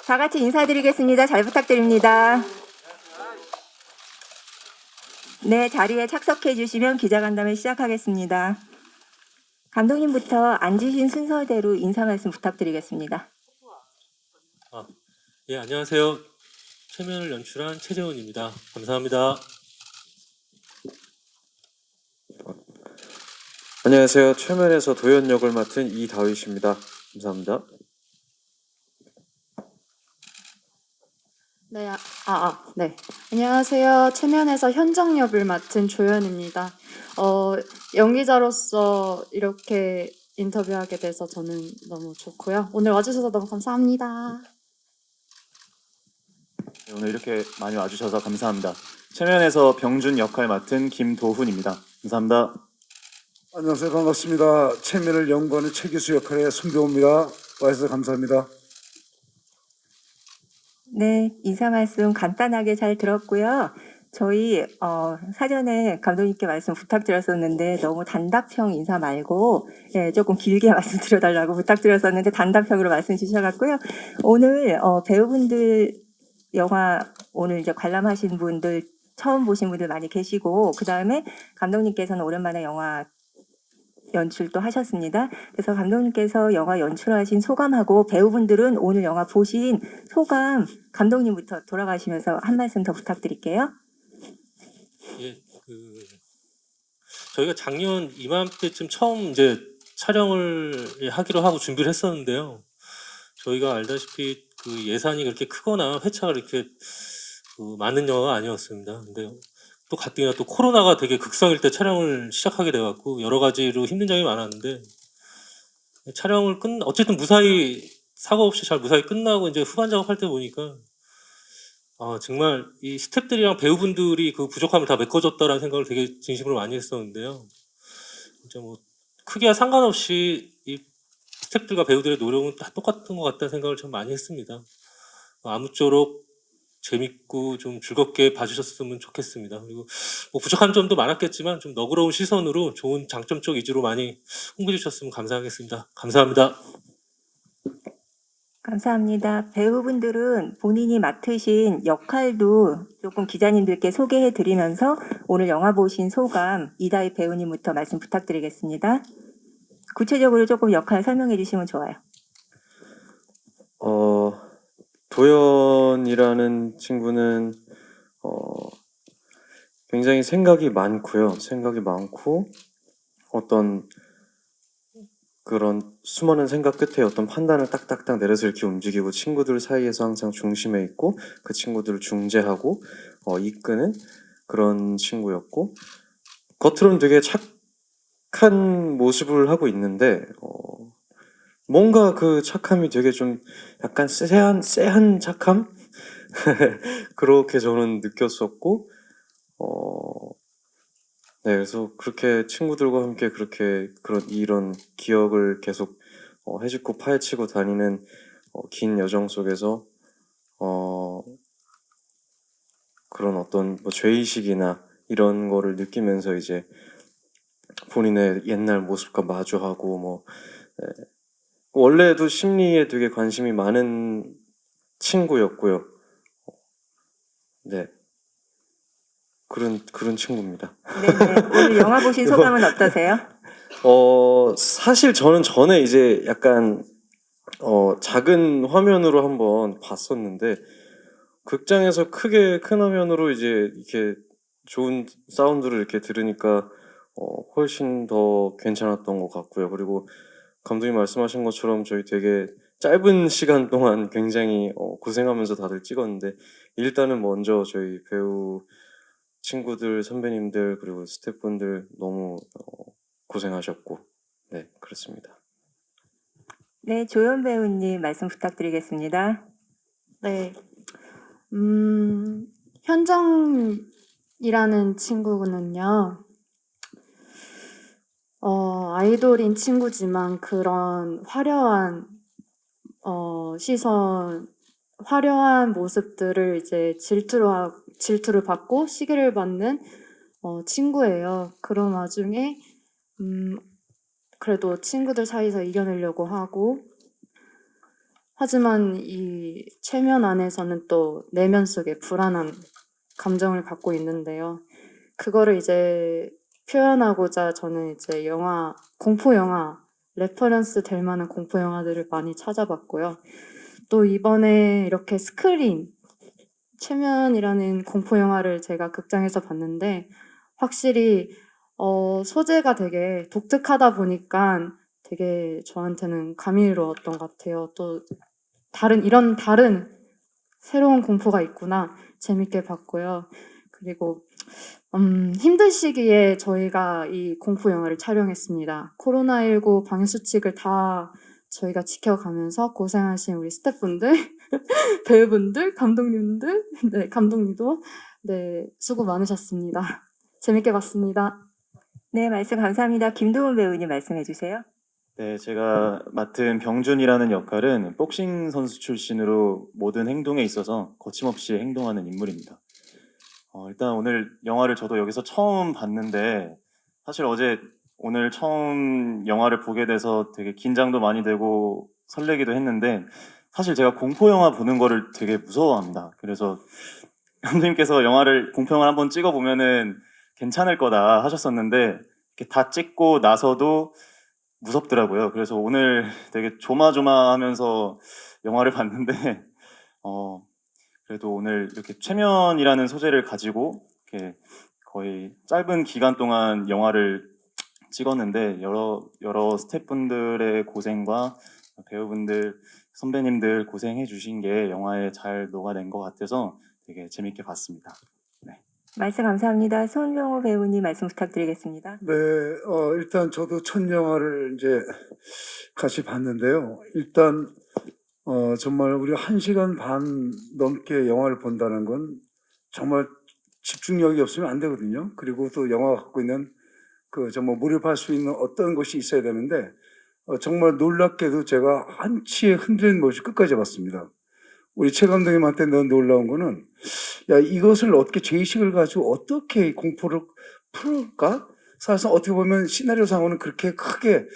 다 같이 인사드리겠습니다. 잘 부탁드립니다. 네, 자리에 착석해 주시면 기자간담회 시작하겠습니다. 감독님부터 앉으신 순서대로 인사 말씀 부탁드리겠습니다. 예, 안녕하세요. 최면을 연출한 최재훈입니다. 감사합니다. 안녕하세요. 최면에서 도연 역을 맡은 이다윗입니다. 감사합니다. 네. 안녕하세요. 최면에서 현정 역을 맡은 조연입니다. 연기자로서 이렇게 인터뷰하게 돼서 저는 너무 좋고요. 오늘 와주셔서 너무 감사합니다. 네, 오늘 이렇게 많이 와주셔서 감사합니다. 최면에서 병준 역할 맡은 김도훈입니다. 감사합니다. 안녕하세요. 반갑습니다. 최면을 연구하는 최기수 역할의 손병호입니다. 와주셔서 감사합니다. 네, 인사 말씀 간단하게 잘 들었고요. 저희 사전에 감독님께 말씀 부탁드렸었는데 너무 단답형 인사 말고 조금 길게 말씀드려달라고 부탁드렸었는데 단답형으로 말씀 주셔갖고요. 오늘 배우분들 영화 오늘 이제 관람하신 분들 처음 보신 분들 많이 계시고 그 다음에 감독님께서는 오랜만에 영화 연출도 하셨습니다. 그래서 감독님께서 영화 연출하신 소감하고 배우분들은 오늘 영화 보신 소감 감독님부터 돌아가시면서 한 말씀 더 부탁드릴게요. 예, 저희가 작년 이맘때쯤 처음 이제 촬영을 하기로 하고 준비를 했었는데요. 저희가 알다시피 그 예산이 그렇게 크거나 회차가 이렇게 많은 영화가 아니었습니다. 근데 또 가뜩이나 또 코로나가 되게 극성일 때 촬영을 시작하게 돼갖고 여러 가지로 힘든 점이 많았는데 촬영을 어쨌든 무사히 사고 없이 잘 무사히 끝나고 이제 후반 작업할 때 보니까 정말 이 스태프들이랑 배우분들이 그 부족함을 다 메꿔줬다라는 생각을 되게 진심으로 많이 했었는데요. 진짜 뭐 크기와 상관없이 이 스태프들과 배우들의 노력은 다 똑같은 것 같다는 생각을 참 많이 했습니다. 아무쪼록 재밌고 좀 즐겁게 봐주셨으면 좋겠습니다. 그리고 뭐 부족한 점도 많았겠지만 좀 너그러운 시선으로 좋은 장점 쪽 위주로 많이 홍보해 주셨으면 감사하겠습니다. 감사합니다. 감사합니다. 배우분들은 본인이 맡으신 역할도 조금 기자님들께 소개해 드리면서 오늘 영화 보신 소감 이다희 배우님부터 말씀 부탁드리겠습니다. 구체적으로 조금 역할 설명해 주시면 좋아요. 도연이라는 친구는 굉장히 생각이 많고요. 생각이 많고 어떤 그런 수많은 생각 끝에 어떤 판단을 딱딱딱 내려서 이렇게 움직이고 친구들 사이에서 항상 중심에 있고 그 친구들을 중재하고 이끄는 그런 친구였고 겉으로는 되게 착한 모습을 하고 있는데 뭔가 그 착함이 되게 좀 약간 쎄한 착함? 그렇게 저는 느꼈었고 네, 그래서 그렇게 친구들과 함께 그렇게 이런 기억을 계속 해집고 파헤치고 다니는 긴 여정 속에서 그런 어떤 뭐 죄의식이나 이런 거를 느끼면서 이제 본인의 옛날 모습과 마주하고 뭐 원래도 심리에 되게 관심이 많은 친구였고요. 네. 그런 친구입니다. 네네. 오늘 영화 보신 소감은 어떠세요? 사실 저는 전에 이제 약간 작은 화면으로 한번 봤었는데 극장에서 큰 화면으로 이제 이렇게 좋은 사운드를 이렇게 들으니까 훨씬 더 괜찮았던 것 같고요. 그리고 감독님 말씀하신 것처럼 저희 되게 짧은 시간 동안 굉장히 고생하면서 다들 찍었는데 일단은 먼저 저희 배우 친구들, 선배님들 그리고 스태프분들 너무 고생하셨고 네 그렇습니다. 네, 조연 배우님 말씀 부탁드리겠습니다. 네. 현정이라는 친구는요. 아이돌인 친구지만 그런 화려한 시선, 화려한 모습들을 이제 질투를 받고 시기를 받는 친구예요. 그런 와중에 그래도 친구들 사이에서 이겨내려고 하고 하지만 이 최면 안에서는 또 내면 속에 불안한 감정을 갖고 있는데요. 그거를 이제 표현하고자 저는 이제 공포 영화, 레퍼런스 될 만한 공포 영화들을 많이 찾아봤고요. 또 이번에 이렇게 스크린, 최면이라는 공포 영화를 제가 극장에서 봤는데 확실히 소재가 되게 독특하다 보니까 되게 저한테는 감미로웠던 것 같아요. 또 이런 다른 새로운 공포가 있구나 재밌게 봤고요. 그리고 힘든 시기에 저희가 이 공포 영화를 촬영했습니다. 코로나19 방역 수칙을 다 저희가 지켜가면서 고생하신 우리 스태프분들, 배우분들, 감독님들, 네, 감독님도 네, 수고 많으셨습니다. 재밌게 봤습니다. 네, 말씀 감사합니다. 김도훈 배우님 말씀해 주세요. 네, 제가 맡은 병준이라는 역할은 복싱 선수 출신으로 모든 행동에 있어서 거침없이 행동하는 인물입니다. 일단 오늘 영화를 저도 여기서 처음 봤는데 사실 오늘 처음 영화를 보게 돼서 되게 긴장도 많이 되고 설레기도 했는데 사실 제가 공포 영화 보는 거를 되게 무서워합니다. 그래서 감독님께서 공포 영화를 한번 찍어보면은 괜찮을 거다 하셨었는데 이렇게 다 찍고 나서도 무섭더라고요. 그래서 오늘 되게 조마조마하면서 영화를 봤는데 그래도 오늘 이렇게 최면이라는 소재를 가지고 이렇게 거의 짧은 기간 동안 영화를 찍었는데 여러 스태프분들의 고생과 배우분들, 선배님들 고생해 주신 게 영화에 잘 녹아낸 것 같아서 되게 재밌게 봤습니다. 말씀 감사합니다. 손병호 배우님 말씀 부탁드리겠습니다. 네, 일단 저도 첫 영화를 이제 같이 봤는데요. 일단 정말 우리가 1시간 반 넘게 영화를 본다는 건 정말 집중력이 없으면 안 되거든요. 그리고 또 영화가 갖고 있는 정말 몰입할 수 있는 어떤 것이 있어야 되는데 정말 놀랍게도 제가 한치의 흔들린 모습 끝까지 봤습니다. 우리 최 감독님한테 너무 놀라운 거는 야, 이것을 어떻게 죄의식을 가지고 어떻게 공포를 풀까? 사실상 어떻게 보면 시나리오상으로는 그렇게 크게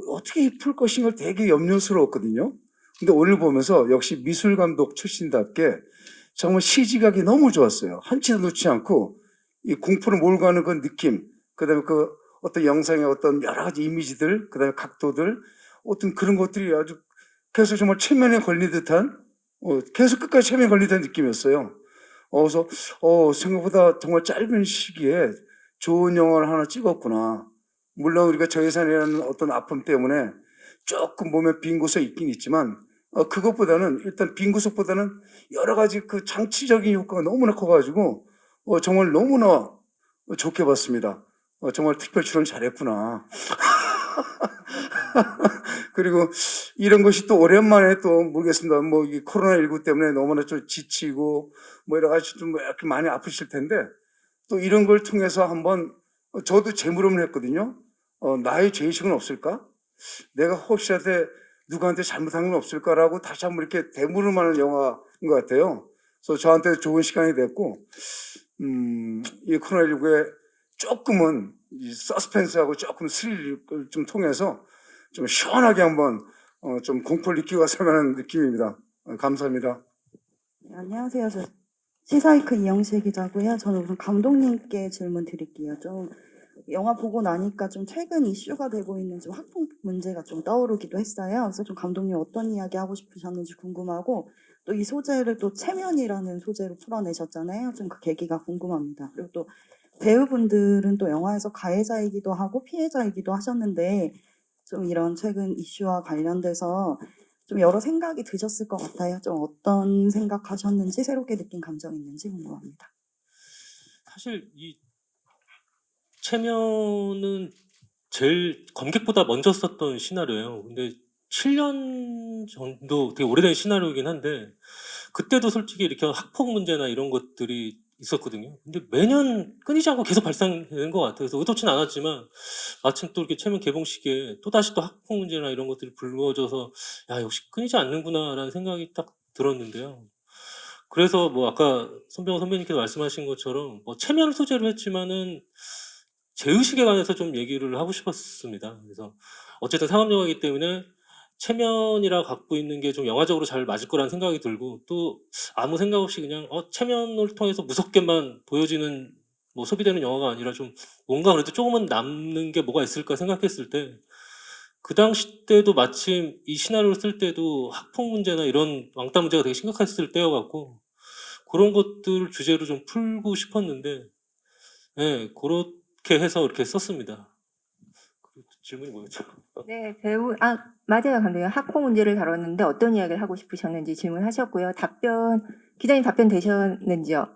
어떻게 풀 것인가 되게 염려스러웠거든요. 근데 오늘 보면서 역시 미술 감독 출신답게 정말 시지각이 너무 좋았어요. 한치도 놓지 않고 이 공포를 몰고 가는 그 느낌, 그다음에 어떤 영상의 어떤 여러 가지 이미지들, 그다음에 각도들, 어떤 그런 것들이 아주 계속 정말 최면에 걸린 듯한 계속 끝까지 최면에 걸린 듯한 느낌이었어요. 그래서 생각보다 정말 짧은 시기에 좋은 영화를 하나 찍었구나. 물론 우리가 저예산이라는 어떤 아픔 때문에 조금 몸에 빈 곳이 있긴 있지만 그것보다는 일단 빈 구석보다는 여러 가지 그 장치적인 효과가 너무나 커가지고 정말 너무나 좋게 봤습니다. 정말 특별 출연 잘했구나. 그리고 이런 것이 또 오랜만에 또 모르겠습니다. 뭐 이 코로나19 때문에 너무나 좀 지치고 뭐 여러 가지 좀 이렇게 많이 아프실 텐데 또 이런 걸 통해서 한번 저도 재물음을 했거든요. 나의 죄의식은 없을까? 내가 혹시라도 누구한테 잘못한 건 없을까라고 다시 한번 이렇게 되물음하는 영화인 것 같아요. 그래서 저한테 좋은 시간이 됐고 이 코로나19에 조금은 이 서스펜스하고 조금 스릴을 좀 통해서 좀 시원하게 한번 좀 공포를 느끼고 갔으면 하는 느낌입니다. 감사합니다. 네, 안녕하세요. 저 시사이크 이영실 기자고요. 저는 우선 감독님께 질문 드릴게요. 좀 영화 보고 나니까 좀 최근 이슈가 되고 있는 좀 학폭 문제가 좀 떠오르기도 했어요. 그래서 좀 감독님 어떤 이야기 하고 싶으셨는지 궁금하고 또 이 소재를 또 체면이라는 소재로 풀어내셨잖아요. 좀 그 계기가 궁금합니다. 그리고 또 배우분들은 또 영화에서 가해자이기도 하고 피해자이기도 하셨는데 좀 이런 최근 이슈와 관련돼서 좀 여러 생각이 드셨을 것 같아요. 좀 어떤 생각하셨는지 새롭게 느낀 감정이 있는지 궁금합니다. 사실 이 체면은 제일 검객보다 먼저 썼던 시나리오예요. 근데 7년 정도 되게 오래된 시나리오이긴 한데 그때도 솔직히 이렇게 학폭 문제나 이런 것들이 있었거든요. 근데 매년 끊이지 않고 계속 발생되는 것 같아요. 그래서 의도치는 않았지만 마침 또 이렇게 체면 개봉 시기에 또다시 또 학폭 문제나 이런 것들이 불거져서 야 역시 끊이지 않는구나라는 생각이 딱 들었는데요. 그래서 뭐 아까 손병호 선배님께서 말씀하신 것처럼 뭐 체면을 소재로 했지만은 제의식에 관해서 좀 얘기를 하고 싶었습니다. 그래서 어쨌든 상업영화이기 때문에 체면이라 갖고 있는 게 좀 영화적으로 잘 맞을 거라는 생각이 들고 또 아무 생각 없이 그냥 체면을 통해서 무섭게만 보여지는 뭐 소비되는 영화가 아니라 좀 뭔가 그래도 조금은 남는 게 뭐가 있을까 생각했을 때 그 당시 때도 마침 이 시나리오를 쓸 때도 학폭 문제나 이런 왕따 문제가 되게 심각했을 때여갖고 그런 것들 주제로 좀 풀고 싶었는데 그렇게 해서 이렇게 썼습니다. 질문이 뭐였죠? 네, 맞아요, 감독님. 학폭 문제를 다뤘는데 어떤 이야기를 하고 싶으셨는지 질문하셨고요. 기자님 답변 되셨는지요?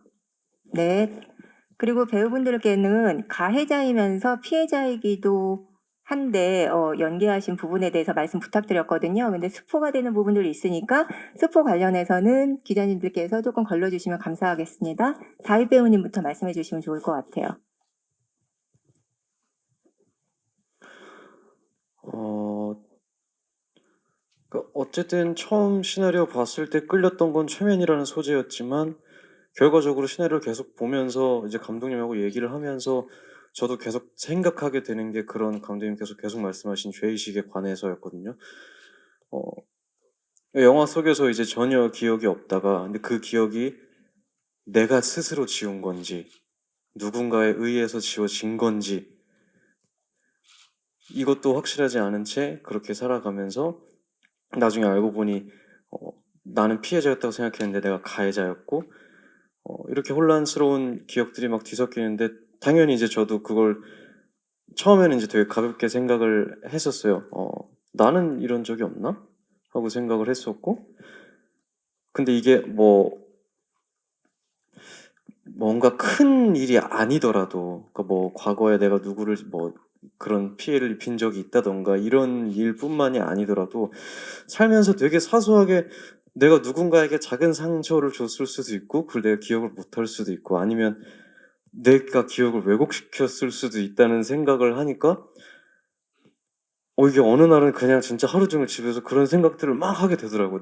네. 그리고 배우분들께는 가해자이면서 피해자이기도 한데 연기하신 부분에 대해서 말씀 부탁드렸거든요. 근데 스포가 되는 부분들이 있으니까 스포 관련해서는 기자님들께서 조금 걸러주시면 감사하겠습니다. 다희 배우님부터 말씀해 주시면 좋을 것 같아요. 그러니까 어쨌든 처음 시나리오 봤을 때 끌렸던 건 최면이라는 소재였지만 결과적으로 시나리오를 계속 보면서 이제 감독님하고 얘기를 하면서 저도 계속 생각하게 되는 게 그런 감독님께서 계속 말씀하신 죄의식에 관해서였거든요. 어, 영화 속에서 이제 전혀 기억이 없다가 근데 그 기억이 내가 스스로 지운 건지 누군가에 의해서 지워진 건지 이것도 확실하지 않은 채 그렇게 살아가면서 나중에 알고 보니 나는 피해자였다고 생각했는데 내가 가해자였고 이렇게 혼란스러운 기억들이 막 뒤섞이는데 당연히 이제 저도 그걸 처음에는 이제 되게 가볍게 생각을 했었어요. 나는 이런 적이 없나? 하고 생각을 했었고 근데 이게 뭔가 큰 일이 아니더라도 그러니까 뭐 과거에 내가 누구를 뭐 그런 피해를 입힌 적이 있다던가 이런 일뿐만이 아니더라도 살면서 되게 사소하게 내가 누군가에게 작은 상처를 줬을 수도 있고 그걸 내가 기억을 못할 수도 있고 아니면 내가 기억을 왜곡시켰을 수도 있다는 생각을 하니까 이게 어느 날은 그냥 진짜 하루 종일 집에서 그런 생각들을 막 하게 되더라고.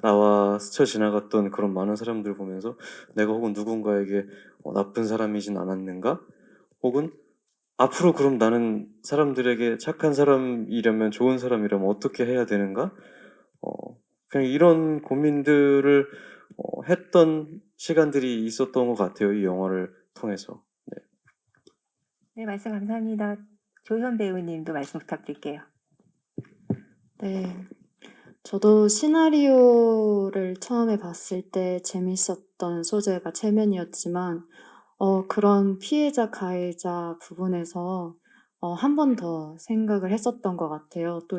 나와 스쳐 지나갔던 그런 많은 사람들 보면서 내가 혹은 누군가에게 나쁜 사람이진 않았는가? 혹은 앞으로 그럼 나는 사람들에게 착한 사람이려면 좋은 사람이려면 어떻게 해야 되는가? 그냥 이런 고민들을 했던 시간들이 있었던 것 같아요. 이 영화를 통해서. 네. 네, 말씀 감사합니다. 조현 배우님도 말씀 부탁드릴게요. 네. 저도 시나리오를 처음에 봤을 때 재밌었던 소재가 체면이었지만, 그런 피해자, 가해자 부분에서 한 번 더 생각을 했었던 것 같아요. 또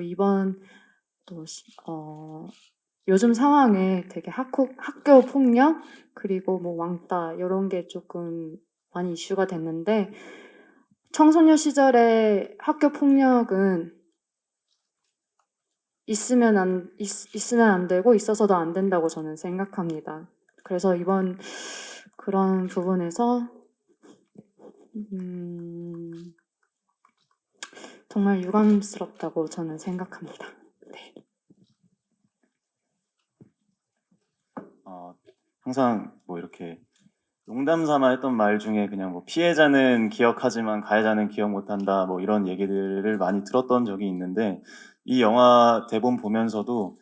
요즘 상황에 되게 학교 폭력, 그리고 뭐 왕따, 이런 게 조금 많이 이슈가 됐는데, 청소년 시절에 학교 폭력은 있으면 안 되고 있어서도 안 된다고 저는 생각합니다. 그래서 이번 그런 부분에서 정말 유감스럽다고 저는 생각합니다. 네. 항상 뭐 이렇게 농담 삼아 했던 말 중에 그냥 뭐 피해자는 기억하지만 가해자는 기억 못한다 뭐 이런 얘기들을 많이 들었던 적이 있는데 이 영화 대본 보면서도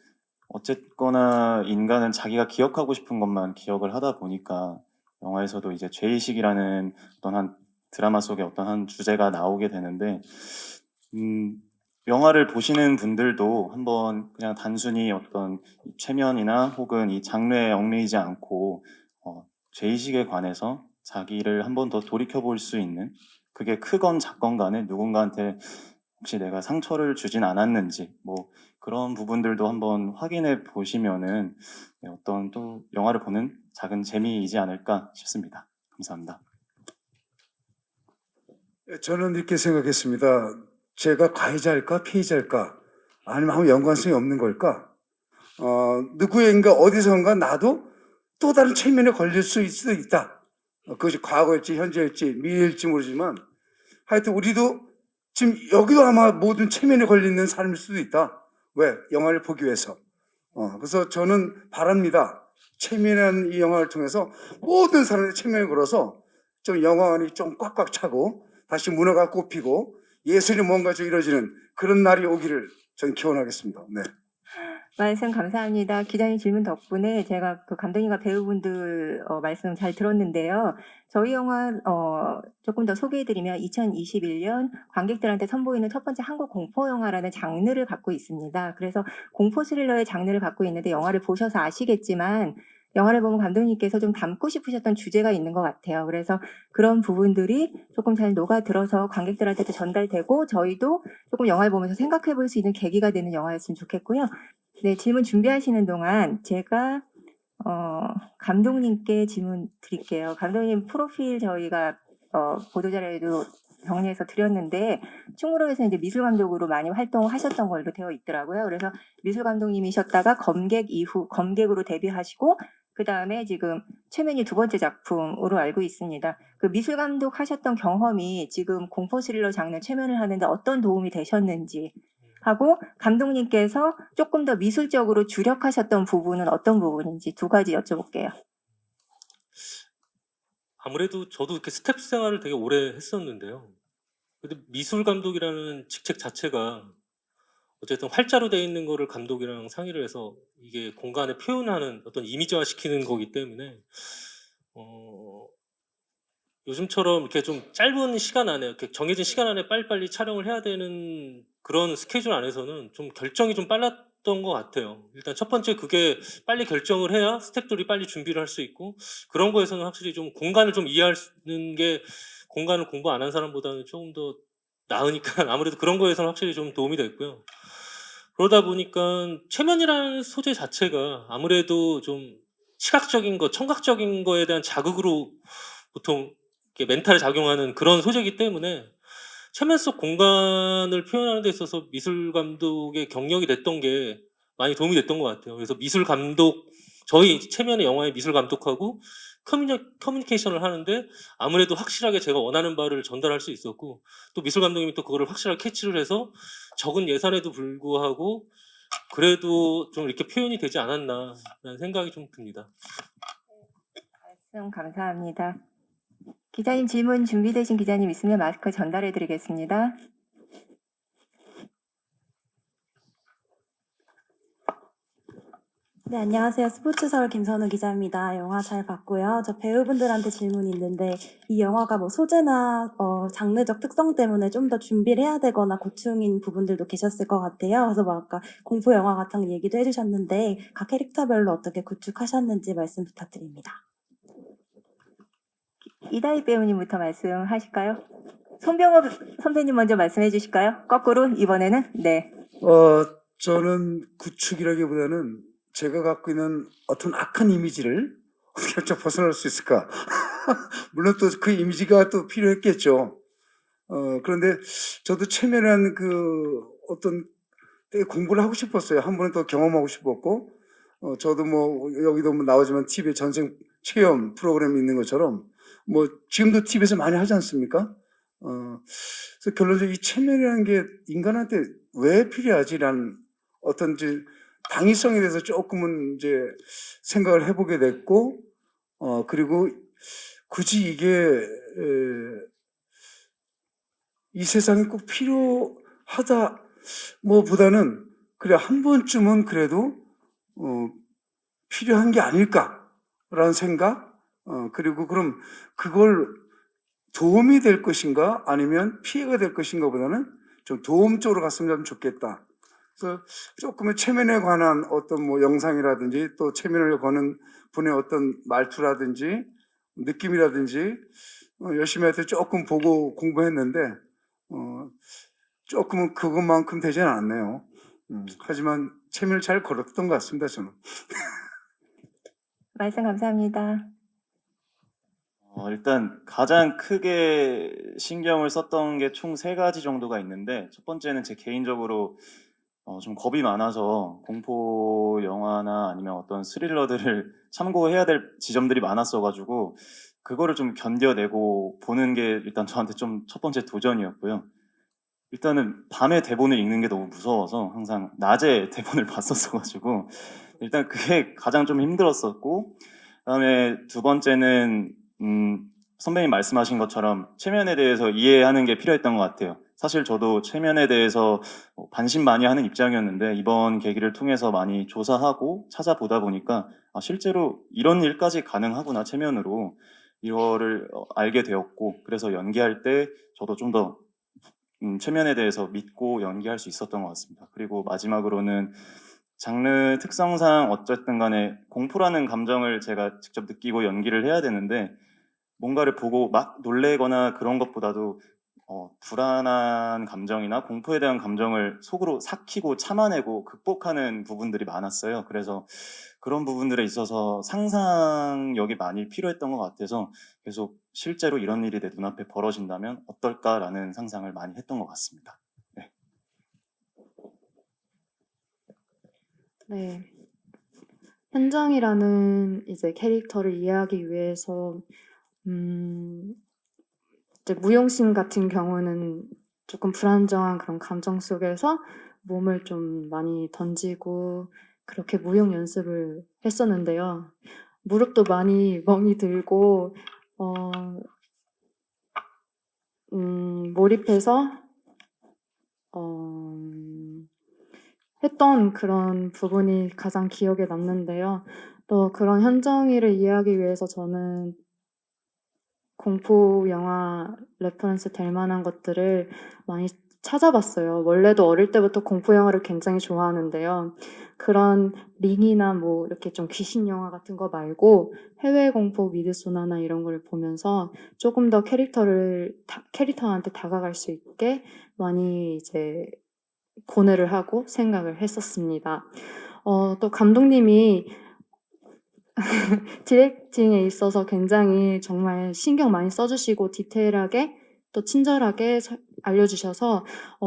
어쨌거나 인간은 자기가 기억하고 싶은 것만 기억을 하다 보니까 영화에서도 이제 죄의식이라는 어떤 한 드라마 속의 어떤 한 주제가 나오게 되는데 영화를 보시는 분들도 한번 그냥 단순히 어떤 최면이나 혹은 이 장르에 얽매이지 않고 죄의식에 관해서 자기를 한 번 더 돌이켜 볼 수 있는 그게 크건 작건 간에 누군가한테 혹시 내가 상처를 주진 않았는지 뭐 그런 부분들도 한번 확인해 보시면은 어떤 또 영화를 보는 작은 재미이지 않을까 싶습니다. 감사합니다. 저는 이렇게 생각했습니다. 제가 가해자일까 피해자일까 아니면 아무 연관성이 없는 걸까? 누구인가 어디선가 나도 또 다른 체면에 걸릴 수도 있다. 그것이 과거일지 현재일지 미래일지 모르지만 하여튼 우리도 지금 여기도 아마 모든 체면에 걸리는 삶일 수도 있다. 왜? 영화를 보기 위해서. 그래서 저는 바랍니다. 체면이라는 이 영화를 통해서 모든 사람들이 체면에 걸어서 좀 영화관이 좀 꽉꽉 차고 다시 문화가 꽃피고 예술이 뭔가 좀 이루어지는 그런 날이 오기를 전 기원하겠습니다. 네. 말씀 감사합니다. 기자님 질문 덕분에 제가 그 감독님과 배우분들 말씀 잘 들었는데요. 저희 영화 조금 더 소개해드리면 2021년 관객들한테 선보이는 첫 번째 한국 공포 영화라는 장르를 갖고 있습니다. 그래서 공포 스릴러의 장르를 갖고 있는데 영화를 보셔서 아시겠지만 영화를 보면 감독님께서 좀 담고 싶으셨던 주제가 있는 것 같아요. 그래서 그런 부분들이 조금 잘 녹아들어서 관객들한테도 전달되고 저희도 조금 영화를 보면서 생각해 볼 수 있는 계기가 되는 영화였으면 좋겠고요. 네, 질문 준비하시는 동안 제가 감독님께 질문 드릴게요. 감독님 프로필 저희가 보도자료에도 정리해서 드렸는데 충무로에서 이제 미술 감독으로 많이 활동하셨던 걸로 되어 있더라고요. 그래서 미술 감독님이셨다가 검객으로 데뷔하시고 그 다음에 지금 최면이 두 번째 작품으로 알고 있습니다. 그 미술 감독 하셨던 경험이 지금 공포 스릴러 장르 최면을 하는데 어떤 도움이 되셨는지 하고 감독님께서 조금 더 미술적으로 주력하셨던 부분은 어떤 부분인지 두 가지 여쭤볼게요. 아무래도 저도 이렇게 스태프 생활을 되게 오래 했었는데요. 근데 미술 감독이라는 직책 자체가 어쨌든 활자로 되어 있는 거를 감독이랑 상의를 해서 이게 공간에 표현하는 어떤 이미지화 시키는 거기 때문에 요즘처럼 이렇게 좀 짧은 시간 안에 이렇게 정해진 시간 안에 빨리빨리 촬영을 해야 되는 그런 스케줄 안에서는 좀 결정이 좀 빨랐던 것 같아요. 일단 첫 번째 그게 빨리 결정을 해야 스태프들이 빨리 준비를 할 수 있고 그런 거에서는 확실히 좀 공간을 좀 이해하는 게 공간을 공부 안 한 사람보다는 조금 더 나으니까 아무래도 그런 거에서는 확실히 좀 도움이 됐고요. 그러다 보니까 최면이라는 소재 자체가 아무래도 좀 시각적인 거, 청각적인 거에 대한 자극으로 보통 이렇게 멘탈에 작용하는 그런 소재이기 때문에 최면 속 공간을 표현하는 데 있어서 미술 감독의 경력이 됐던 게 많이 도움이 됐던 것 같아요. 그래서 미술 감독, 저희 최면의 영화의 미술 감독하고 커뮤니케이션을 하는데 아무래도 확실하게 제가 원하는 바를 전달할 수 있었고 또 미술 감독님이 또 그거를 확실하게 캐치를 해서 적은 예산에도 불구하고 그래도 좀 이렇게 표현이 되지 않았나라는 생각이 좀 듭니다. 말씀 감사합니다. 기자님 질문 준비되신 기자님 있으면 마이크 전달해 드리겠습니다. 네, 안녕하세요. 스포츠서울 김선우 기자입니다. 영화 잘 봤고요. 저 배우분들한테 질문이 있는데 이 영화가 뭐 소재나 장르적 특성 때문에 좀 더 준비를 해야 되거나 고충인 부분들도 계셨을 것 같아요. 그래서 뭐 아까 공포 영화 같은 얘기도 해주셨는데 각 캐릭터별로 어떻게 구축하셨는지 말씀 부탁드립니다. 이다희 배우님부터 말씀하실까요? 손병호 선배님 먼저 말씀해 주실까요? 거꾸로 이번에는 네. 저는 구축이라기보다는 제가 갖고 있는 어떤 악한 이미지를 어떻게 좀 벗어날 수 있을까? 물론 또 그 이미지가 또 필요했겠죠. 그런데 저도 최면한 그 어떤 되게 공부를 하고 싶었어요. 한 번은 또 경험하고 싶었고, 저도 뭐 여기도 뭐 나오지만 TV에 전생 체험 프로그램이 있는 것처럼 뭐 지금도 TV에서 많이 하지 않습니까? 그래서 결론적으로 이 최면이라는 게 인간한테 왜 필요하지라는 어떤 이제 당위성에 대해서 조금은 이제 생각을 해보게 됐고, 그리고 굳이 이게 이 세상에 꼭 필요하다 뭐 보다는 그래 한 번쯤은 그래도 필요한 게 아닐까라는 생각, 그리고 그럼 그걸 도움이 될 것인가 아니면 피해가 될 것인가 보다는 좀 도움 쪽으로 갔으면 좋겠다. 그래서 조금의 최면에 관한 어떤 뭐 영상이라든지 또 최면을 거는 분의 어떤 말투라든지 느낌이라든지 열심히 할 때 조금 보고 공부했는데 조금은 그것만큼 되지는 않네요. 하지만 최면을 잘 걸었던 것 같습니다, 저는. 말씀 감사합니다. 일단 가장 크게 신경을 썼던 게 총 3가지 정도가 있는데 첫 번째는 제 개인적으로 좀 겁이 많아서 공포 영화나 아니면 어떤 스릴러들을 참고해야 될 지점들이 많았어가지고 그거를 좀 견뎌내고 보는 게 일단 저한테 좀 첫 번째 도전이었고요. 일단은 밤에 대본을 읽는 게 너무 무서워서 항상 낮에 대본을 봤었어가지고 일단 그게 가장 좀 힘들었었고, 그다음에 두 번째는 선배님 말씀하신 것처럼 최면에 대해서 이해하는 게 필요했던 것 같아요. 사실 저도 체면에 대해서 반신반의하는 입장이었는데 이번 계기를 통해서 많이 조사하고 찾아보다 보니까 실제로 이런 일까지 가능하구나 체면으로 이거를 알게 되었고 그래서 연기할 때 저도 좀 더 체면에 대해서 믿고 연기할 수 있었던 것 같습니다. 그리고 마지막으로는 장르 특성상 어쨌든 간에 공포라는 감정을 제가 직접 느끼고 연기를 해야 되는데 뭔가를 보고 막 놀래거나 그런 것보다도 불안한 감정이나 공포에 대한 감정을 속으로 삭히고 참아내고 극복하는 부분들이 많았어요. 그래서 그런 부분들에 있어서 상상력이 많이 필요했던 것 같아서 계속 실제로 이런 일이 내 눈앞에 벌어진다면 어떨까라는 상상을 많이 했던 것 같습니다. 네. 네. 현정이라는 이제 캐릭터를 이해하기 위해서 이제 무용신 같은 경우는 조금 불안정한 그런 감정 속에서 몸을 좀 많이 던지고 그렇게 무용 연습을 했었는데요. 무릎도 많이 멍이 들고 몰입해서 했던 그런 부분이 가장 기억에 남는데요. 또 그런 현정이를 이해하기 위해서 저는 공포 영화 레퍼런스 될 만한 것들을 많이 찾아봤어요. 원래도 어릴 때부터 공포 영화를 굉장히 좋아하는데요. 그런 링이나 뭐 이렇게 좀 귀신 영화 같은 거 말고 해외 공포 미드소나나 이런 걸 보면서 조금 더 캐릭터한테 다가갈 수 있게 많이 이제 고뇌를 하고 생각을 했었습니다. 또 감독님이 디렉팅에 있어서 굉장히 정말 신경 많이 써주시고 디테일하게 또 친절하게 알려주셔서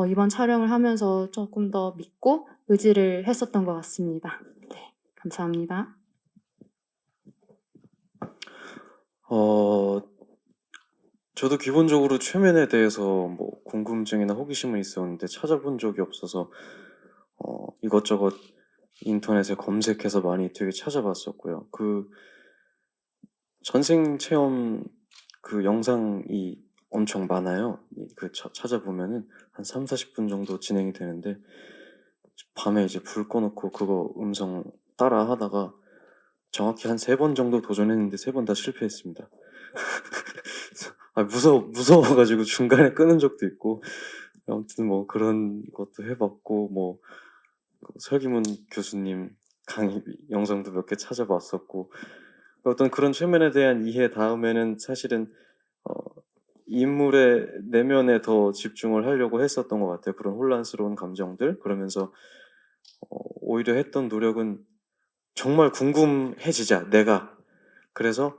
이번 촬영을 하면서 조금 더 믿고 의지를 했었던 것 같습니다. 네, 감사합니다. 저도 기본적으로 최면에 대해서 뭐 궁금증이나 호기심은 있었는데 찾아본 적이 없어서 이것저것 인터넷에 검색해서 많이 되게 찾아봤었고요. 그 전생 체험 그 영상이 엄청 많아요. 찾아보면은 한 3, 40분 정도 진행이 되는데 밤에 이제 불 꺼놓고 그거 음성 따라 하다가 정확히 한 3번 정도 도전했는데 3번 다 실패했습니다. 무서워가지고 중간에 끄는 적도 있고 아무튼 뭐 그런 것도 해봤고 뭐 설기문 교수님 강의 영상도 몇 개 찾아봤었고 어떤 그런 최면에 대한 이해 다음에는 사실은 인물의 내면에 더 집중을 하려고 했었던 것 같아요. 그런 혼란스러운 감정들 그러면서 오히려 했던 노력은 정말 궁금해지자 내가 그래서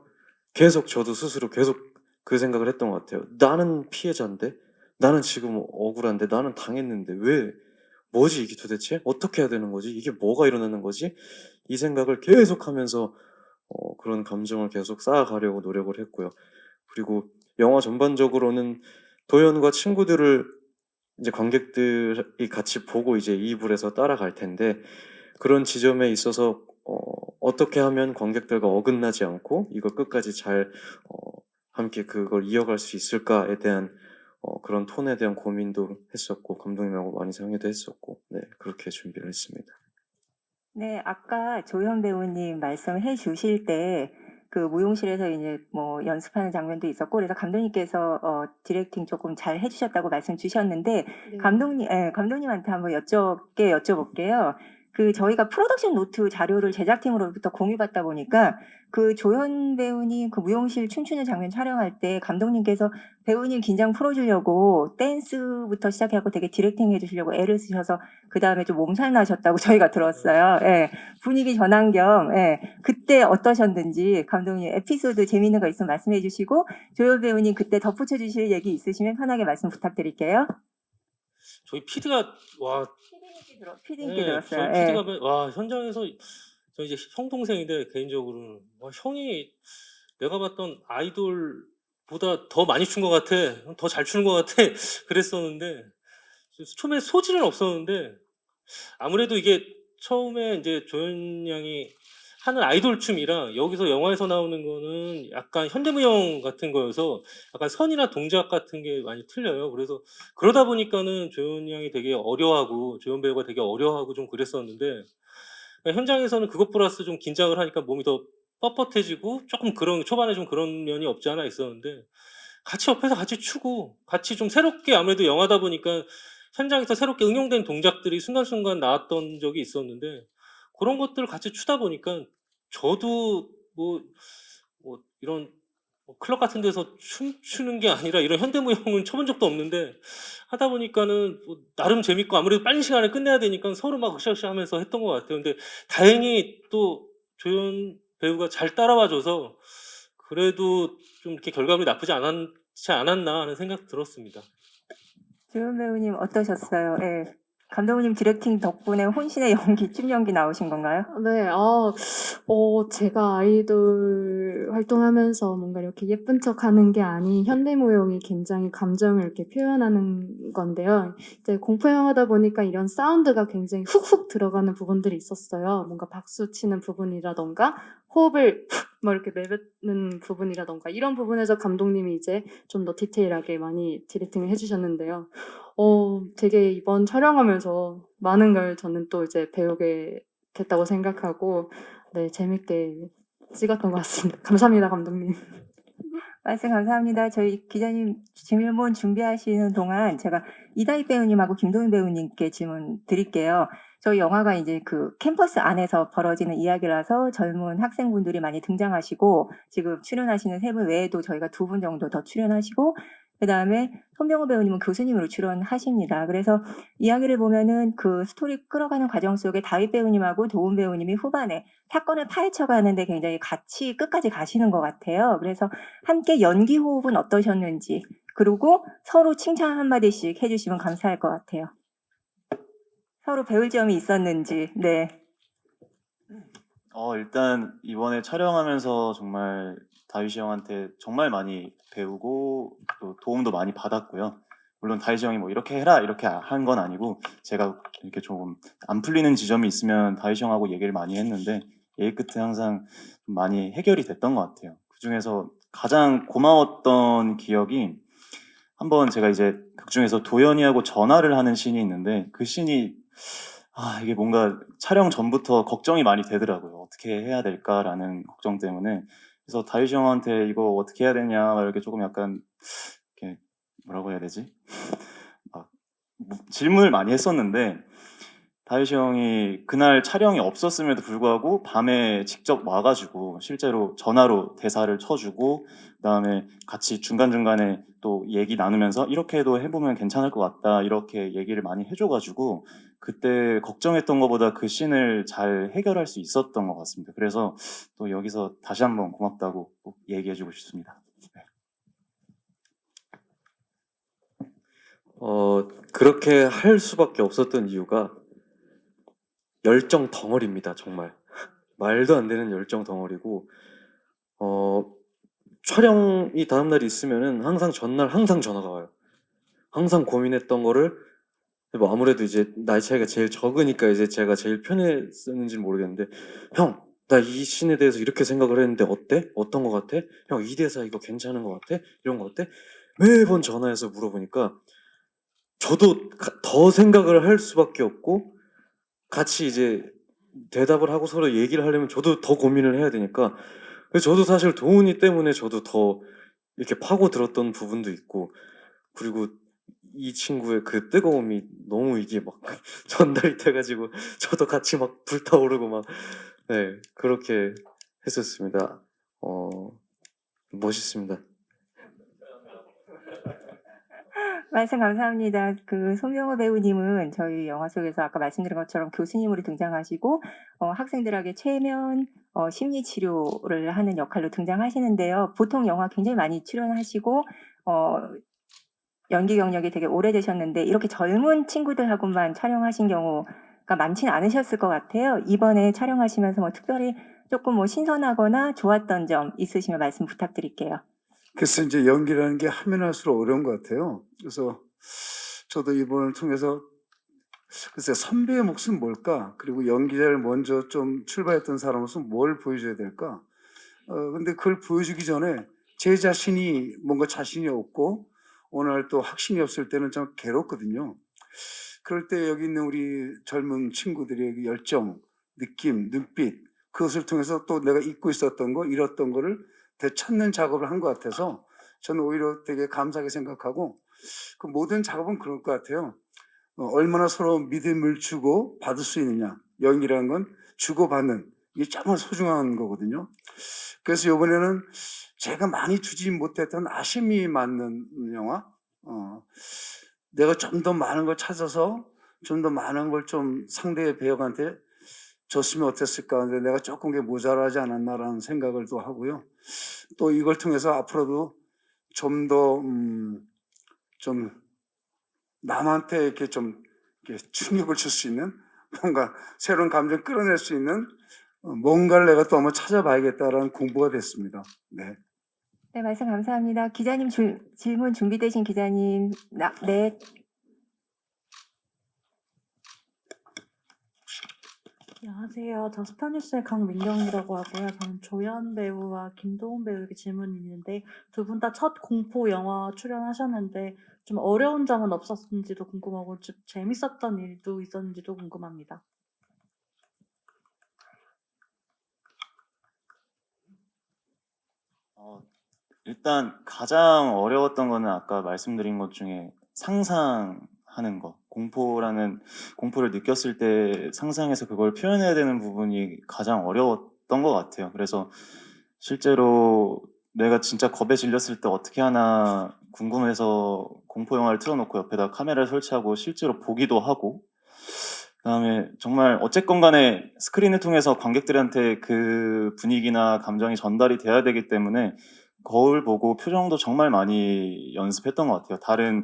계속 저도 스스로 계속 그 생각을 했던 것 같아요. 나는 피해자인데 나는 지금 억울한데 나는 당했는데 왜 뭐지 이게 도대체 어떻게 해야 되는 거지 이게 뭐가 일어나는 거지 이 생각을 계속 하면서 그런 감정을 계속 쌓아가려고 노력을 했고요. 그리고 영화 전반적으로는 도연과 친구들을 이제 관객들이 같이 보고 이제 이입을 해서 따라갈 텐데 그런 지점에 있어서 어떻게 하면 관객들과 어긋나지 않고 이걸 끝까지 잘 함께 그걸 이어갈 수 있을까에 대한 그런 톤에 대한 고민도 했었고 감독님하고 많이 상의도 했었고 네 그렇게 준비를 했습니다. 네, 아까 조연 배우님 말씀해 주실 때 그 무용실에서 이제 뭐 연습하는 장면도 있었고 그래서 감독님께서 디렉팅 조금 잘 해주셨다고 말씀 주셨는데 네. 감독님한테 한번 여쭤볼게요. 그 저희가 프로덕션 노트 자료를 제작팀으로부터 공유받다 보니까 그 조연 배우님 그 무용실 춤추는 장면 촬영할 때 감독님께서 배우님 긴장 풀어주려고 댄스부터 시작해갖고 되게 디렉팅 해주시려고 애를 쓰셔서 그 다음에 좀 몸살 나셨다고 저희가 들었어요. 예, 분위기 전환 겸 그때 어떠셨는지 감독님 에피소드 재미있는 거 있으면 말씀해 주시고 조연 배우님 그때 덧붙여 주실 얘기 있으시면 편하게 말씀 부탁드릴게요. 저희 PD가 와 피디님께 들었어요. 저희 PD가 와 현장에서 저 이제 형 동생인데 개인적으로는 와, 형이 내가 봤던 아이돌보다 더 많이 춘 것 같아, 더 잘 추는 것 같아 그랬었는데 처음에 소질은 없었는데 아무래도 이게 처음에 이제 조연 양이 하는 아이돌 춤이랑 여기서 영화에서 나오는 거는 약간 현대무용 같은 거여서 약간 선이나 동작 같은 게 많이 틀려요. 그래서 그러다 보니까는 조연 양이 되게 어려워하고 조연 배우가 되게 어려워하고 좀 그랬었는데 그러니까 현장에서는 그것 플러스 좀 긴장을 하니까 몸이 더 뻣뻣해지고 조금 그런 초반에 좀 그런 면이 없지 않아 있었는데 같이 옆에서 같이 추고 같이 좀 새롭게 아무래도 영화다 보니까 현장에서 새롭게 응용된 동작들이 순간순간 나왔던 적이 있었는데 그런 것들을 같이 추다 보니까 저도 뭐 이런 뭐 클럽 같은 데서 춤추는 게 아니라 이런 현대무용은 쳐본 적도 없는데 하다 보니까는 뭐 나름 재밌고 아무래도 빠른 시간에 끝내야 되니까 서로 막 으쌰으쌰 하면서 했던 것 같아요. 근데 다행히 또 조연 배우가 잘 따라와줘서 그래도 좀 이렇게 결과물이 나쁘지 않았나 하는 생각 들었습니다. 조연 배우님 어떠셨어요? 예. 감독님 디렉팅 덕분에 혼신의 연기, 춤 연기 나오신 건가요? 네, 제가 아이돌 활동하면서 뭔가 이렇게 예쁜 척 하는 게 아닌 현대무용이 굉장히 감정을 이렇게 표현하는 건데요. 이제 공포영화다 보니까 이런 사운드가 굉장히 훅훅 들어가는 부분들이 있었어요. 뭔가 박수 치는 부분이라던가, 호흡을 막 이렇게 내뱉는 부분이라던가, 이런 부분에서 감독님이 이제 좀 더 디테일하게 많이 디렉팅을 해주셨는데요. 되게 이번 촬영하면서 많은 걸 저는 또 이제 배우게 됐다고 생각하고, 네, 재밌게 찍었던 것 같습니다. 감사합니다, 감독님. 말씀 감사합니다. 저희 기자님 질문 준비하시는 동안 제가 이다희 배우님하고 김도윤 배우님께 질문 드릴게요. 저희 영화가 이제 그 캠퍼스 안에서 벌어지는 이야기라서 젊은 학생분들이 많이 등장하시고 지금 출연하시는 세 분 외에도 저희가 2분 정도 더 출연하시고 그다음에 손병호 배우님은 교수님으로 출연하십니다. 그래서 이야기를 보면은 그 스토리 끌어가는 과정 속에 다윗 배우님하고 도훈 배우님이 후반에 사건을 파헤쳐가는데 굉장히 같이 끝까지 가시는 것 같아요. 그래서 함께 연기 호흡은 어떠셨는지 그리고 서로 칭찬 한마디씩 해주시면 감사할 것 같아요. 서로 배울 점이 있었는지. 네. 일단 이번에 촬영하면서 정말 다윗이 형한테 정말 많이 배우고 또 도움도 많이 받았고요. 물론 다윗이 형이 뭐 이렇게 해라 이렇게 한 건 아니고 제가 이렇게 조금 안 풀리는 지점이 있으면 다윗이 형하고 얘기를 많이 했는데 얘기 끝에 항상 좀 많이 해결이 됐던 것 같아요. 그중에서 가장 고마웠던 기억이 한번 제가 이제 극중에서 도연이하고 전화를 하는 씬이 있는데 그 씬이 이게 뭔가 촬영 전부터 걱정이 많이 되더라고요. 어떻게 해야 될까라는 걱정 때문에. 그래서 다윗이 형한테 이거 어떻게 해야 되냐 이렇게 조금 약간 이렇게 뭐라고 해야 되지? 막 질문을 많이 했었는데 다윗이 형이 그날 촬영이 없었음에도 불구하고 밤에 직접 와가지고 실제로 전화로 대사를 쳐주고 그다음에 같이 중간중간에 또 얘기 나누면서 이렇게도 해보면 괜찮을 것 같다 이렇게 얘기를 많이 해줘가지고 그때 걱정했던 것보다 그 씬을 잘 해결할 수 있었던 것 같습니다. 그래서 또 여기서 다시 한번 고맙다고 꼭 얘기해주고 싶습니다. 그렇게 할 수밖에 없었던 이유가 열정 덩어리입니다, 정말. 말도 안 되는 열정 덩어리고, 촬영이 다음날 있으면은 항상 전날 항상 전화가 와요. 항상 고민했던 거를, 뭐 아무래도 이제 나이 차이가 제일 적으니까 이제 제가 제일 편했었는지는 모르겠는데, 형, 나 이 씬에 대해서 이렇게 생각을 했는데 어때? 어떤 거 같아? 형, 이 대사 이거 괜찮은 거 같아? 이런 거 어때? 매번 전화해서 물어보니까 저도 더 생각을 할 수밖에 없고 같이 이제 대답을 하고 서로 얘기를 하려면 저도 더 고민을 해야 되니까 그래서 저도 사실 도훈이 때문에 저도 더 이렇게 파고들었던 부분도 있고 그리고 이 친구의 그 뜨거움이 너무 이게 막 전달이 돼가지고 저도 같이 막 불타오르고 막 네 그렇게 했었습니다. 멋있습니다. 말씀 감사합니다. 그 손병호 배우님은 저희 영화 속에서 아까 말씀드린 것처럼 교수님으로 등장하시고 학생들에게 최면 심리 치료를 하는 역할로 등장하시는데요. 보통 영화 굉장히 많이 출연하시고 연기 경력이 되게 오래되셨는데 이렇게 젊은 친구들하고만 촬영하신 경우가 많지는 않으셨을 것 같아요. 이번에 촬영하시면서 뭐 특별히 조금 뭐 신선하거나 좋았던 점 있으시면 말씀 부탁드릴게요. 그래서 이제 연기라는 게 하면 할수록 어려운 것 같아요. 그래서 저도 이번을 통해서 글쎄 선배의 몫은 뭘까? 그리고 연기자를 먼저 좀 출발했던 사람으로서 뭘 보여줘야 될까? 근데 그걸 보여주기 전에 제 자신이 뭔가 자신이 없고 오늘 또 확신이 없을 때는 좀 괴롭거든요. 그럴 때 여기 있는 우리 젊은 친구들의 그 열정, 느낌, 눈빛 그것을 통해서 또 내가 잊고 있었던 거, 잃었던 거를 되찾는 작업을 한 것 같아서 저는 오히려 되게 감사하게 생각하고 그 모든 작업은 그럴 것 같아요. 얼마나 서로 믿음을 주고 받을 수 있느냐. 연기라는 건 주고받는 이게 정말 소중한 거거든요. 그래서 이번에는 제가 많이 주지 못했던 아쉬움이 맞는 영화. 내가 좀 더 많은 걸 찾아서 좀 더 많은 걸 좀 상대의 배역한테 줬으면 어땠을까 하는데 내가 조금 게 모자라지 않았나라는 생각을 또 하고요. 또 이걸 통해서 앞으로도 좀 더 좀 남한테 이렇게 좀 이렇게 충격을 줄 수 있는 뭔가 새로운 감정 끌어낼 수 있는 뭔가를 내가 또 한번 찾아봐야겠다라는 공부가 됐습니다. 네. 네, 말씀 감사합니다. 기자님 질문 준비되신 기자님, 네. 안녕하세요. 저 스타뉴스의 강민경이라고 하고요. 저는 조연 배우와 김도훈 배우에게 질문이 있는데 두 분 다 첫 공포 영화 출연하셨는데 좀 어려운 점은 없었는지도 궁금하고 좀 재밌었던 일도 있었는지도 궁금합니다. 일단 가장 어려웠던 거는 아까 말씀드린 것 중에 상상하는 거. 공포를 느꼈을 때 상상해서 그걸 표현해야 되는 부분이 가장 어려웠던 것 같아요. 그래서 실제로 내가 진짜 겁에 질렸을 때 어떻게 하나 궁금해서 공포 영화를 틀어놓고 옆에다 카메라를 설치하고 실제로 보기도 하고, 그다음에 정말 어쨌건 간에 스크린을 통해서 관객들한테 그 분위기나 감정이 전달이 돼야 되기 때문에 거울 보고 표정도 정말 많이 연습했던 것 같아요. 다른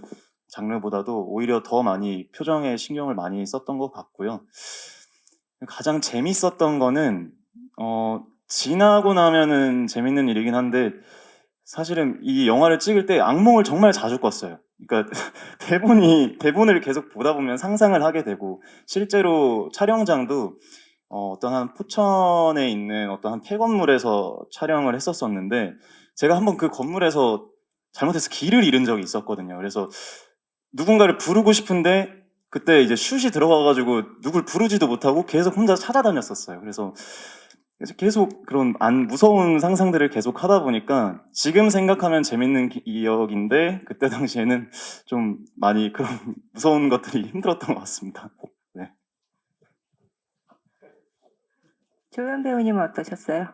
장르보다도 오히려 더 많이 표정에 신경을 많이 썼던 것 같고요. 가장 재밌었던 거는 지나고 나면은 재밌는 일이긴 한데 사실은 이 영화를 찍을 때 악몽을 정말 자주 꿨어요. 그러니까 대본을 계속 보다 보면 상상을 하게 되고 실제로 촬영장도 어떤 한 포천에 있는 어떤 한 폐건물에서 촬영을 했었었는데 제가 한번 그 건물에서 잘못해서 길을 잃은 적이 있었거든요. 그래서 누군가를 부르고 싶은데 그때 이제 슛이 들어가가지고 누굴 부르지도 못하고 계속 혼자 찾아다녔었어요. 그래서 계속 그런 무서운 상상들을 계속 하다 보니까 지금 생각하면 재밌는 기억인데 그때 당시에는 좀 많이 그런 무서운 것들이 힘들었던 것 같습니다. 네. 조연 배우님은 어떠셨어요?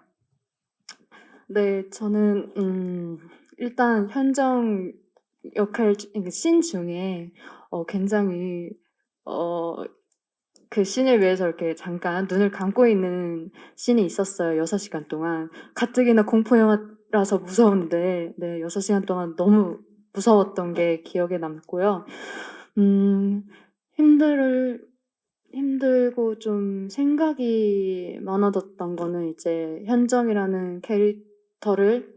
네, 저는 일단 현정 역할 씬 중에 굉장히 그 씬을 위해서 이렇게 잠깐 눈을 감고 있는 씬이 있었어요. 6시간 동안. 가뜩이나 공포 영화라서 무서운데 네, 6시간 동안 너무 무서웠던 게 기억에 남고요. 힘들고 좀 생각이 많아졌던 거는 이제 현정이라는 캐릭터를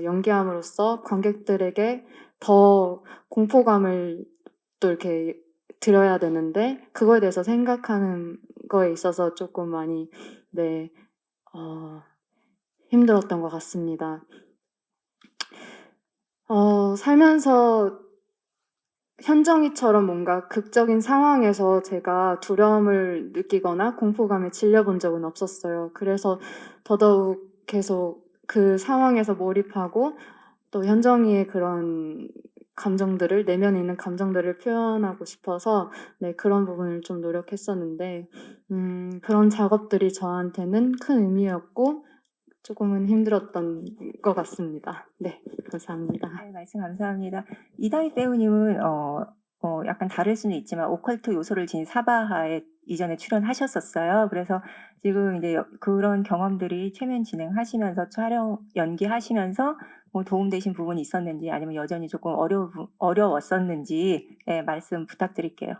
연기함으로써 관객들에게 더 공포감을 또 이렇게 드려야 되는데 그거에 대해서 생각하는 거에 있어서 조금 많이 네, 힘들었던 것 같습니다. 살면서 현정이처럼 뭔가 극적인 상황에서 제가 두려움을 느끼거나 공포감에 질려본 적은 없었어요. 그래서 더더욱 계속 그 상황에서 몰입하고 또 현정이의 그런 감정들을 내면에 있는 감정들을 표현하고 싶어서 네, 그런 부분을 좀 노력했었는데 그런 작업들이 저한테는 큰 의미였고 조금은 힘들었던 것 같습니다. 네, 감사합니다. 네, 말씀 감사합니다. 이다희 배우님은 약간 다를 수는 있지만 오컬트 요소를 지닌 사바하에 이전에 출연하셨었어요. 그래서 지금 이제 그런 경험들이 최면 진행하시면서 촬영 연기하시면서 뭐 도움되신 부분이 있었는지 아니면 여전히 조금 어려웠었는지 네, 말씀 부탁드릴게요.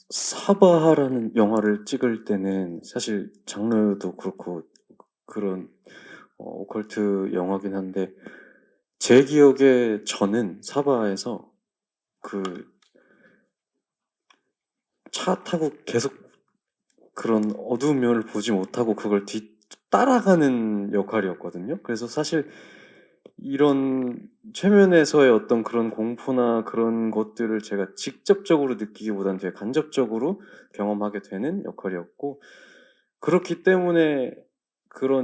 사바하라는 영화를 찍을 때는 사실 장르도 그렇고 그런 오컬트 영화긴 한데 제 기억에 저는 사바하에서 그 차 타고 계속 그런 어두운 면을 보지 못하고 그걸 따라가는 역할이었거든요. 그래서 사실 이런 최면에서의 어떤 그런 공포나 그런 것들을 제가 직접적으로 느끼기보다는 되게 간접적으로 경험하게 되는 역할이었고, 그렇기 때문에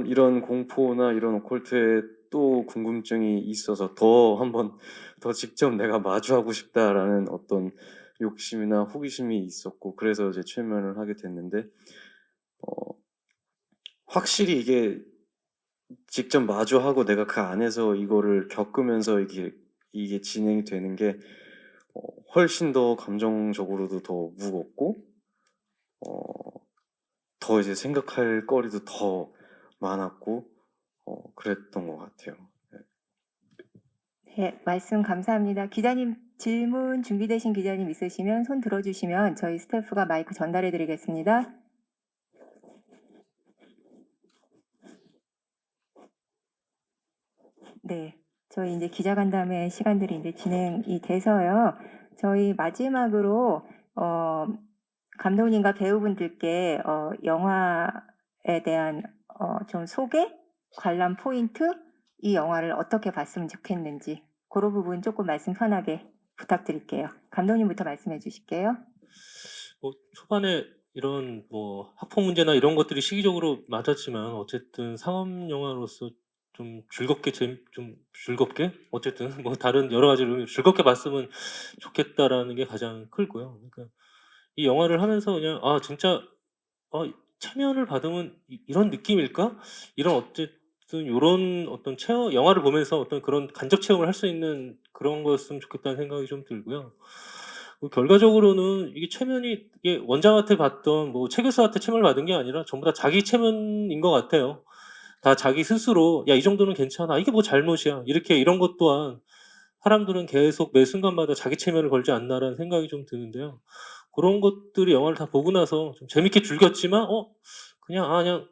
이런 공포나 이런 오컬트에 또 궁금증이 있어서 한번 더 직접 내가 마주하고 싶다라는 어떤 욕심이나 호기심이 있었고, 그래서 이제 최면을 하게 됐는데, 확실히 이게 직접 마주하고 내가 그 안에서 이거를 겪으면서 이게 진행이 되는 게 훨씬 더 감정적으로도 더 무겁고, 더 이제 생각할 거리도 더 많았고, 그랬던 것 같아요. 네, 말씀 감사합니다. 기자님 질문 준비되신 기자님 있으시면 손 들어주시면 저희 스태프가 마이크 전달해 드리겠습니다. 네, 저희 이제 기자간담회 시간들이 이제 진행이 돼서요. 저희 마지막으로 감독님과 배우분들께 영화에 대한 좀 소개, 관람 포인트, 이 영화를 어떻게 봤으면 좋겠는지 그런 부분 조금 말씀 편하게 부탁드릴게요. 감독님부터 말씀해 주실게요. 초반에 이런 학폭 문제나 이런 것들이 시기적으로 맞았지만 어쨌든 상업 영화로서 좀 즐겁게 어쨌든 다른 여러 가지로 즐겁게 봤으면 좋겠다라는 게 가장 크고요. 그러니까 이 영화를 하면서 그냥 진짜 체면을 받으면 이런 느낌일까? 이런 어쨌든 요런 어떤 영화를 보면서 어떤 그런 간접 체험을 할 수 있는 그런 거였으면 좋겠다는 생각이 좀 들고요. 결과적으로는 이게 체면이 이게 원장한테 받던 최 교수한테 체면을 받은 게 아니라 전부 다 자기 체면인 것 같아요. 다 자기 스스로 야, 이 정도는 괜찮아. 이게 잘못이야. 이런 것 또한 사람들은 계속 매 순간마다 자기 체면을 걸지 않나라는 생각이 좀 드는데요. 그런 것들이 영화를 다 보고 나서 좀 재밌게 즐겼지만 그냥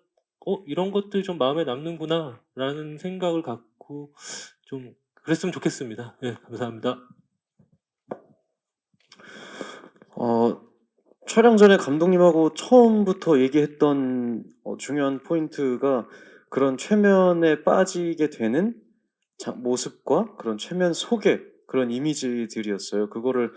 이런 것들이 좀 마음에 남는구나라는 생각을 갖고 좀 그랬으면 좋겠습니다. 네, 감사합니다. 촬영 전에 감독님하고 처음부터 얘기했던 중요한 포인트가 그런 최면에 빠지게 되는 모습과 그런 최면 속의 그런 이미지들이었어요. 그거를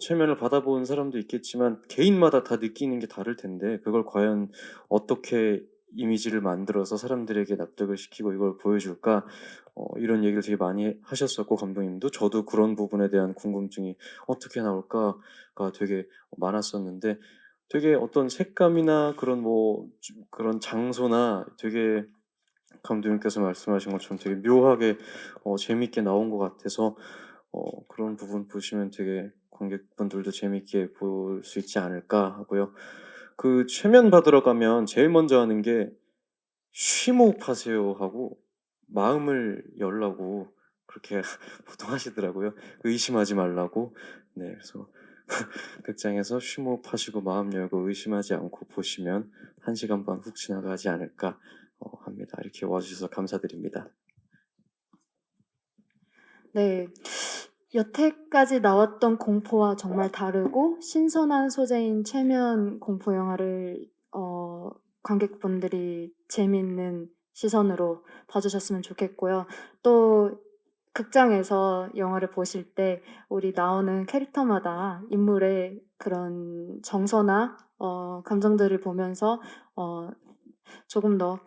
최면을 받아본 사람도 있겠지만 개인마다 다 느끼는 게 다를 텐데, 그걸 과연 어떻게 이미지를 만들어서 사람들에게 납득을 시키고 이걸 보여줄까, 이런 얘기를 되게 많이 하셨었고, 감독님도 저도 그런 부분에 대한 궁금증이 어떻게 나올까가 되게 많았었는데, 되게 어떤 색감이나 그런 장소나 되게 감독님께서 말씀하신 것처럼 되게 묘하게 재밌게 나온 것 같아서 그런 부분 보시면 되게 관객분들도 재밌게 볼 수 있지 않을까 하고요. 그 최면 받으러 가면 제일 먼저 하는 게 쉬호흡하세요 하고 마음을 열라고 그렇게 보통 하시더라고요. 의심하지 말라고. 네, 그래서 극장에서 쉬호흡하시고 마음 열고 의심하지 않고 보시면 1시간 반 훅 지나가지 않을까 합니다. 이렇게 와주셔서 감사드립니다. 네. 여태까지 나왔던 공포와 정말 다르고 신선한 소재인 최면 공포 영화를 관객분들이 재밌는 시선으로 봐주셨으면 좋겠고요. 또 극장에서 영화를 보실 때 우리 나오는 캐릭터마다 인물의 그런 정서나 감정들을 보면서 조금 더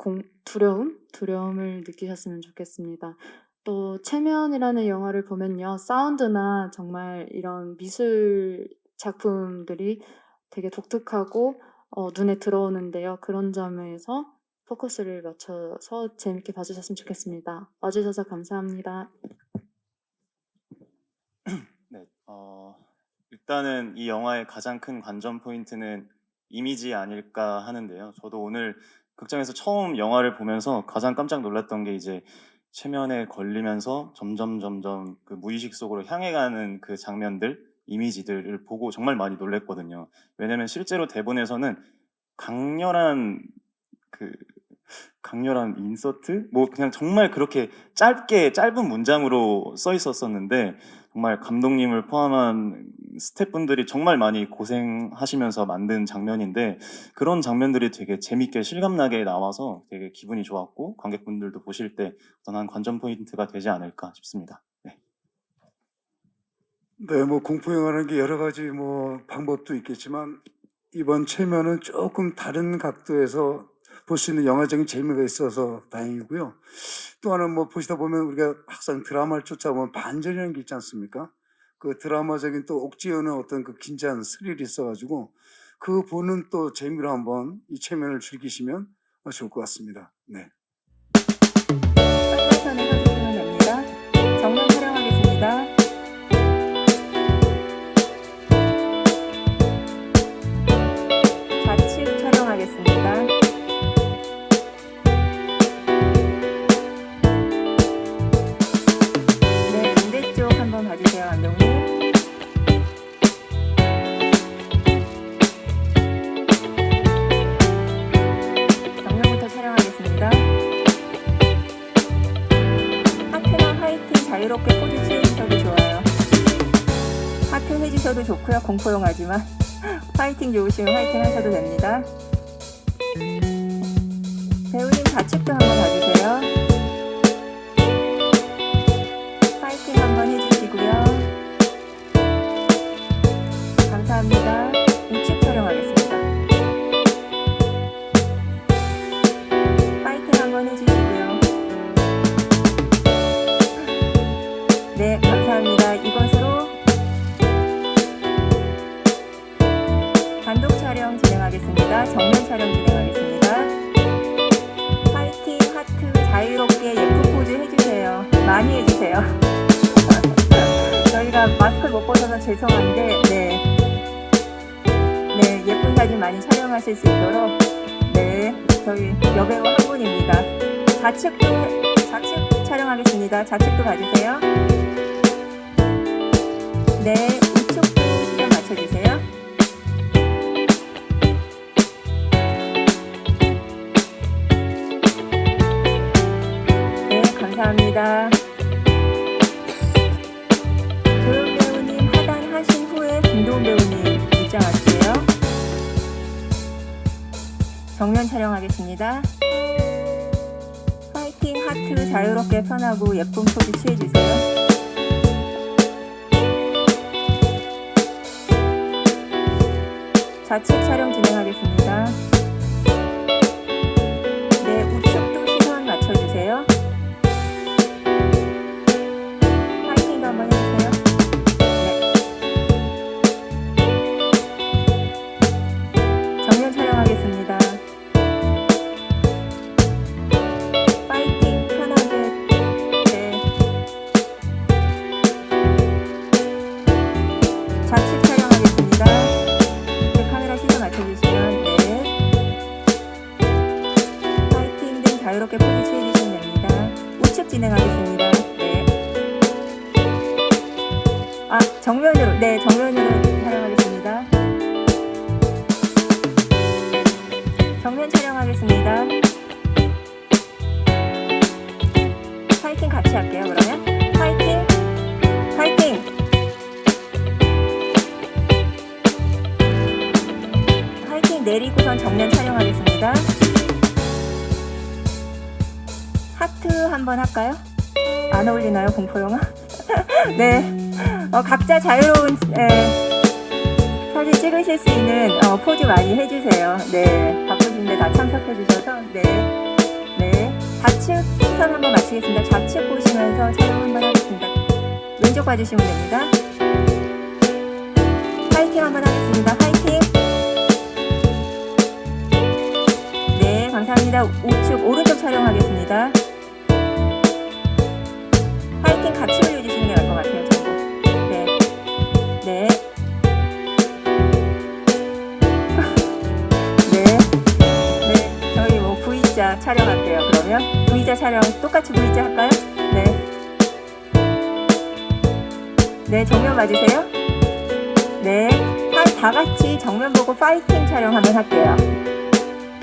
두려움을 느끼셨으면 좋겠습니다. 또 최면이라는 영화를 보면요, 사운드나 정말 이런 미술 작품들이 되게 독특하고 눈에 들어오는데요. 그런 점에서 포커스를 맞춰서 재밌게 봐주셨으면 좋겠습니다. 와주셔서 감사합니다. 네, 일단은 이 영화의 가장 큰 관전 포인트는 이미지 아닐까 하는데요. 저도 오늘 극장에서 처음 영화를 보면서 가장 깜짝 놀랐던 게 이제 최면에 걸리면서 점점 그 무의식 속으로 향해 가는 그 장면들, 이미지들을 보고 정말 많이 놀랬거든요. 왜냐면 실제로 대본에서는 강렬한 인서트? 그냥 정말 그렇게 짧은 문장으로 써 있었었는데 정말 감독님을 포함한 스태프분들이 정말 많이 고생하시면서 만든 장면인데 그런 장면들이 되게 재밌게 실감나게 나와서 되게 기분이 좋았고 관객분들도 보실 때 어떤 한 관전 포인트가 되지 않을까 싶습니다. 네. 네, 뭐 공포 영화라는 게 여러 가지 뭐 방법도 있겠지만 이번 체면은 조금 다른 각도에서 볼 수 있는 영화적인 재미가 있어서 다행이고요. 또 하나 뭐 보시다 보면 우리가 항상 드라마를 쫓아보면 반전이라는 게 있지 않습니까? 그 드라마적인 또 옥지어는 어떤 그 긴장 스릴이 있어가지고 그 보는 또 재미로 한번 이 체면을 즐기시면 좋을 것 같습니다. 네. 선에서 주시면 됩니다. 정면 촬영하겠습니다. 좌측 촬영하겠습니다. 네, 반대쪽 한번 봐주세요, 감독님. 정면부터 촬영하겠습니다. 하트나 화이팅 자유롭게 포즈 취해주셔도 좋아요. 하트 해주셔도 좋고요, 공포영화지만 화이팅 좋으시면 화이팅 하셔도 됩니다. 배우님 좌측도 한번 봐주세요. 화이팅 한번 해주시고요. 감사합니다. 우측 촬영하겠습니다. 화이팅 한번 해주시고요. 네, 감사합니다. 이것으로 단독 촬영 진행하겠습니다. 정면 촬영 진행하겠습니다. 화이팅, 하트, 자유롭게 예쁜 포즈 해주세요. 많이 해주세요. 저희가 마스크를 못 벗어서 죄송한데, 네, 예쁜 사진 많이 촬영하실 수 있도록, 네, 저희 여배우 한 분입니다. 좌측 촬영하겠습니다. 좌측도 봐주세요. 네, 우측도 시선 맞춰주세요. 네, 감사합니다. 조용 배우님 하단하신 후에 김도훈 배우님 입장하실게요. 정면 촬영하겠습니다. 화이팅, 하트 자유롭게 편하고 예쁜 포즈 취해주세요. 좌측 촬영 진행하겠습니다. 네, 우측도 시선 맞춰주세요. 화이팅도 한번 해주세요. 네. 정면 촬영하겠습니다. 파이팅 편하게. 네. 좌측 촬영하겠습니다. 네, 카메라 시선 맞춰주시면 네. 파이팅 등 자유롭게 포즈 취해주시면 됩니다. 우측 진행하겠습니다. 네. 아, 정면으로. 네, 정면으로 촬영하겠습니다. 정면 촬영하겠습니다. 파이팅 같이 할게요, 그러면. 파이팅! 파이팅! 파이팅 내리고선 정면 촬영하겠습니다. 하트 한번 할까요? 안 어울리나요, 공포영화? 네. 각자 자유로운 사진 찍으실 수 있는 포즈 많이 해주세요. 네. 바쁘신데 다 참석해주셔서. 네. 네. 좌측 시선 한번 마치겠습니다. 좌측 보시면서 촬영 한번 하겠습니다. 왼쪽 봐주시면 됩니다. 파이팅 한번 하겠습니다. 파이팅! 네, 감사합니다. 우측 오른쪽 촬영하겠습니다. 파이팅 같이 올려주시는 게 나을 것 같아요. 전부. 네. 네. 네. 네. 저희 뭐 V자 촬영할게요. 그러면 V자 촬영 똑같이 V자 할까요? 네. 네, 정면 봐주세요. 네. 다 같이 정면 보고 파이팅 촬영 한번 할게요.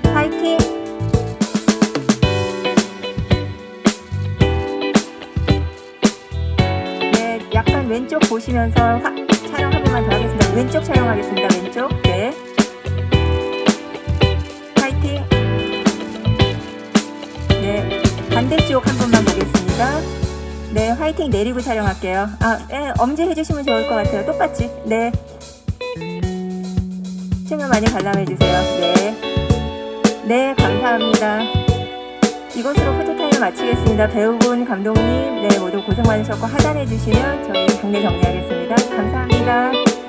파이팅! 네, 약간 왼쪽 왼쪽 보시면서 촬영 한 번만 더 하겠습니다. 왼쪽 촬영하겠습니다. 왼쪽. 네. 파이팅. 네. 반대쪽 한 번만 보겠습니다. 네, 화이팅 내리고 촬영할게요. 네, 엄지 해주시면 좋을 것 같아요. 똑같이. 네. 최면 많이 관람해주세요. 네. 네, 감사합니다. 이것으로 포토타임을 마치겠습니다. 배우분, 감독님, 네, 모두 고생 많으셨고 하단해 주시면 저희 당내 정리하겠습니다. 감사합니다.